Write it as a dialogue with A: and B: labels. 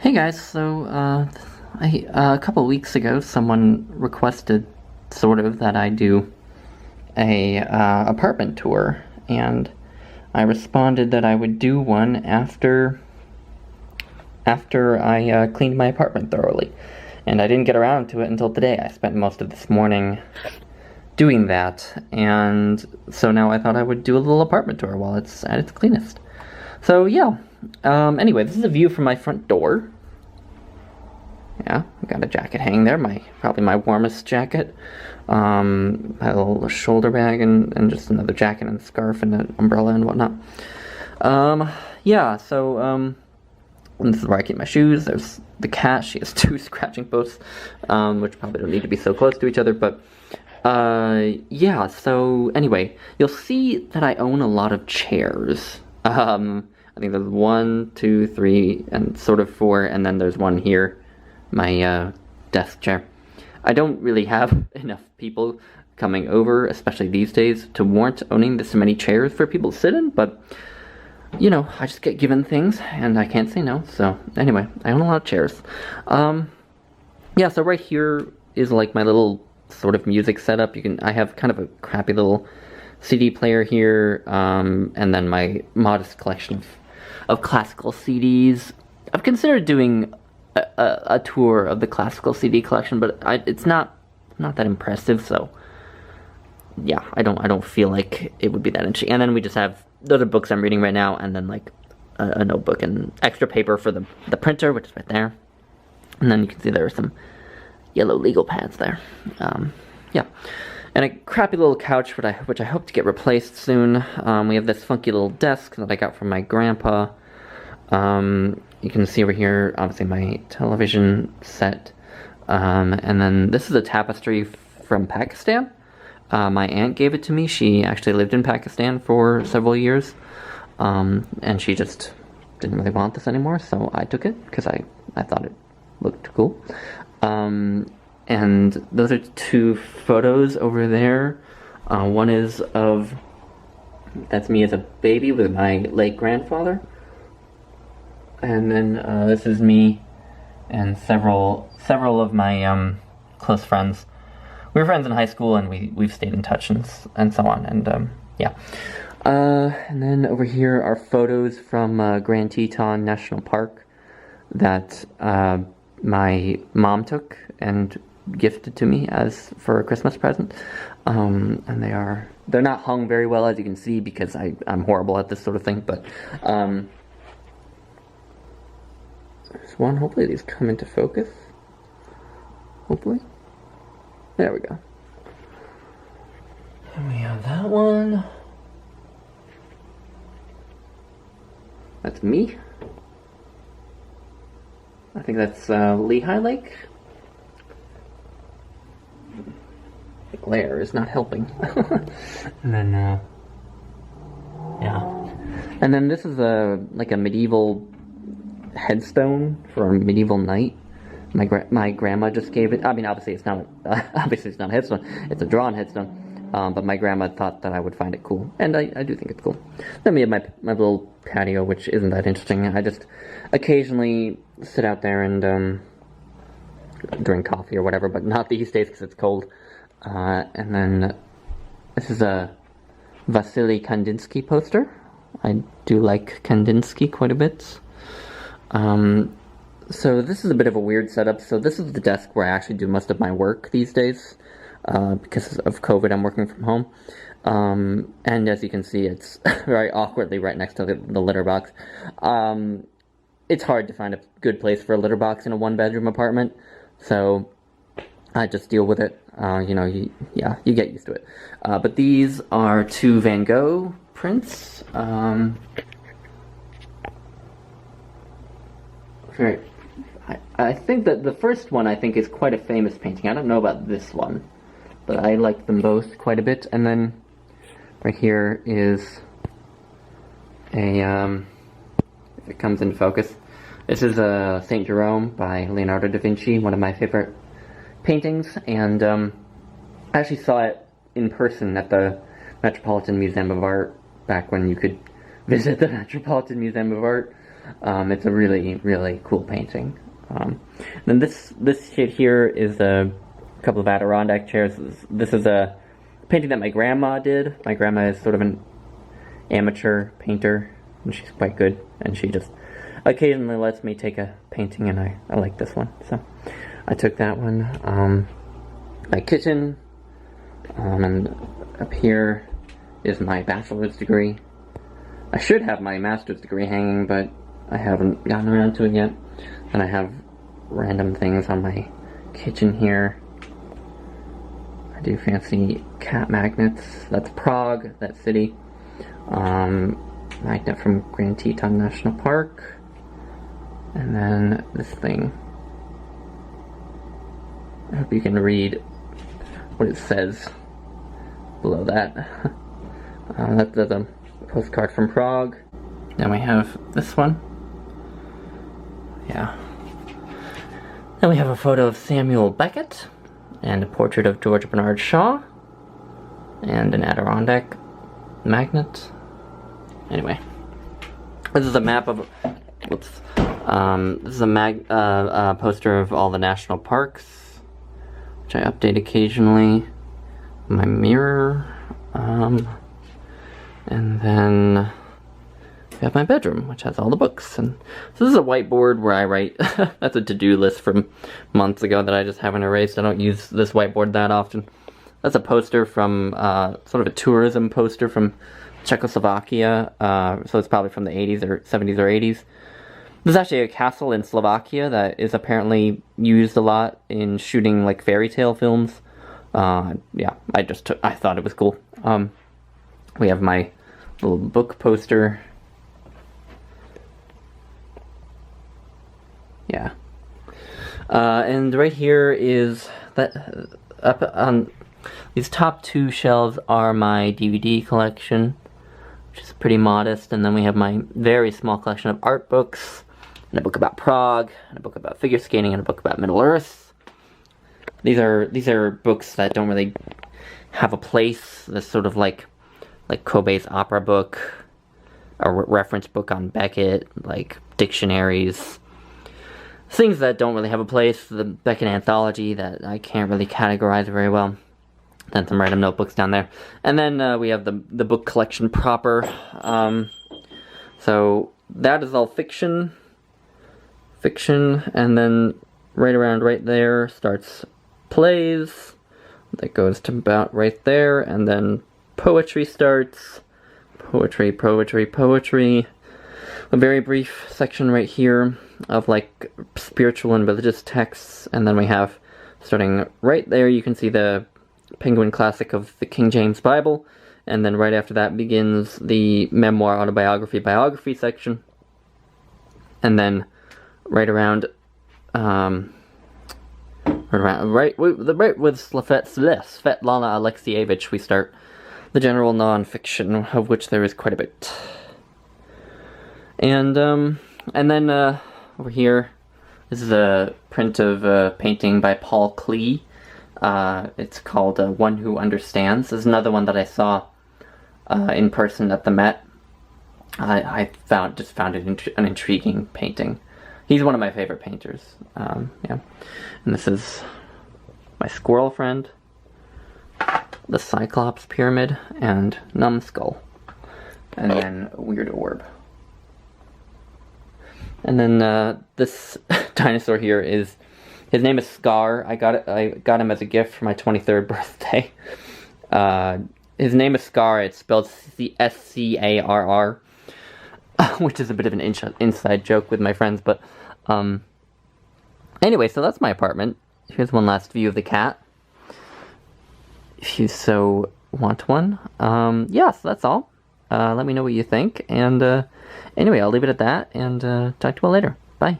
A: Hey guys, a couple weeks ago, someone requested, sort of, that I do a apartment tour, and I responded that I would do one after I cleaned my apartment thoroughly, and I didn't get around to it until today. I spent most of this morning doing that, and so now I thought I would do a little apartment tour while it's at its cleanest. So yeah. Anyway, this is a view from my front door. Yeah, I got a jacket hanging there, probably my warmest jacket. A little shoulder bag and just another jacket and scarf and an umbrella and whatnot. Yeah, so, this is where I keep my shoes. There's the cat. She has two scratching posts, which probably don't need to be so close to each other, but, yeah, so, anyway, you'll see that I own a lot of chairs. I think there's 1, 2, 3, and sort of 4, and then there's one here, my desk chair. I don't really have enough people coming over, especially these days, to warrant owning this many chairs for people to sit in, but, you know, I just get given things, and I can't say no, so, anyway, I own a lot of chairs. Yeah, so right here is, like, my little sort of music setup. I have kind of a crappy little CD player here, and then my modest collection of classical CDs. I've considered doing a tour of the classical CD collection, but it's not that impressive. So yeah, I don't feel like it would be that interesting. And then we just have those are books I'm reading right now, and then like a notebook and extra paper for the printer, which is right there. And then you can see there are some yellow legal pads there. Yeah. And a crappy little couch, which I hope to get replaced soon. We have this funky little desk that I got from my grandpa. You can see over here, obviously, my television set. And then this is a tapestry from Pakistan. My aunt gave it to me. She actually lived in Pakistan for several years. And she just didn't really want this anymore, so I took it because I thought it looked cool. And those are two photos over there. One is that's me as a baby with my late grandfather. And then this is me and several of my close friends. We were friends in high school, and we've stayed in touch and so on. And yeah. And then over here are photos from Grand Teton National Park that my mom took and gifted to me for a Christmas present, and they're not hung very well, as you can see, because I'm horrible at this sort of thing, but there's one. Hopefully these come into focus. Hopefully. There we go. And we have that one. That's me. I think that's Lehigh Lake. The glare is not helping. And then, yeah. And then this is like a medieval headstone for a medieval knight. My grandma just gave it. I mean, obviously it's not a headstone. It's a drawn headstone. But my grandma thought that I would find it cool, and I do think it's cool. Then we have my little patio, which isn't that interesting. I just occasionally sit out there and drink coffee or whatever, but not these days because it's cold. And then this is a Vasily Kandinsky poster. I do like Kandinsky quite a bit. So this is a bit of a weird setup. So this is the desk where I actually do most of my work these days. Because of COVID, I'm working from home. And as you can see, it's very awkwardly right next to the litter box. It's hard to find a good place for a litter box in a one-bedroom apartment, so I just deal with it. You get used to it. But these are two Van Gogh prints. I think that the first one, is quite a famous painting. I don't know about this one, but I like them both quite a bit. And then right here is if it comes into focus, this is St. Jerome by Leonardo da Vinci, one of my favorite paintings, and I actually saw it in person at the Metropolitan Museum of Art back when you could visit the Metropolitan Museum of Art. It's a really, really cool painting. Then this shit here is a couple of Adirondack chairs. This is a painting that my grandma did. My grandma is sort of an amateur painter, and she's quite good, and she just occasionally lets me take a painting, and I like this one, so I took that one. My kitchen, and up here is my bachelor's degree. I should have my master's degree hanging, but I haven't gotten around to it yet. And I have random things on my kitchen here. I do fancy cat magnets. That's Prague, that city. Magnet from Grand Teton National Park. And then this thing. I hope you can read what it says below that. That's a postcard from Prague. Then we have this one. Yeah. Then we have a photo of Samuel Beckett, and a portrait of George Bernard Shaw, and an Adirondack magnet. Anyway, this is a map of, whoops, this is a poster of all the national parks, which I update occasionally. My mirror, and then we have my bedroom, which has all the books. And so this is a whiteboard where I write. That's a to-do list from months ago that I just haven't erased. I don't use this whiteboard that often. That's a poster from, sort of a tourism poster from Czechoslovakia. So it's probably from the 80s or 70s or 80s. There's actually a castle in Slovakia that is apparently used a lot in shooting like fairy tale films. Yeah, I thought it was cool. We have my little book poster. Yeah. And right here is that up on these top two shelves are my DVD collection, which is pretty modest, and then we have my very small collection of art books, and a book about Prague, and a book about figure skating, and a book about Middle Earth. These are books that don't really have a place. This sort of like Kobe's opera book, a reference book on Beckett, like dictionaries, things that don't really have a place. The Beckett anthology that I can't really categorize very well. Then some random notebooks down there, and then we have the book collection proper. So that is all fiction, and then right there starts plays. That goes to about right there, and then poetry starts. Poetry. A very brief section right here of like spiritual and religious texts, and then we have, starting right there, you can see the Penguin Classic of the King James Bible, and then right after that begins the memoir, autobiography, biography section, and then right with Svetlana Alexievich, we start the general non-fiction, of which there is quite a bit. And then over here, this is a print of a painting by Paul Klee. It's called One Who Understands. This is another one that I saw in person at the Met. I found it an intriguing painting. He's one of my favorite painters. Yeah. And this is my squirrel friend, the Cyclops Pyramid, and Numbskull. And then a weird orb. And then this dinosaur here is, his name is Scar. I got him as a gift for my 23rd birthday. His name is Scar. It's spelled Scarr, which is a bit of an inside joke with my friends. But anyway, so that's my apartment. Here's one last view of the cat, if you so want one. Yeah, so that's all. Let me know what you think. And anyway, I'll leave it at that, and talk to you all later. Bye.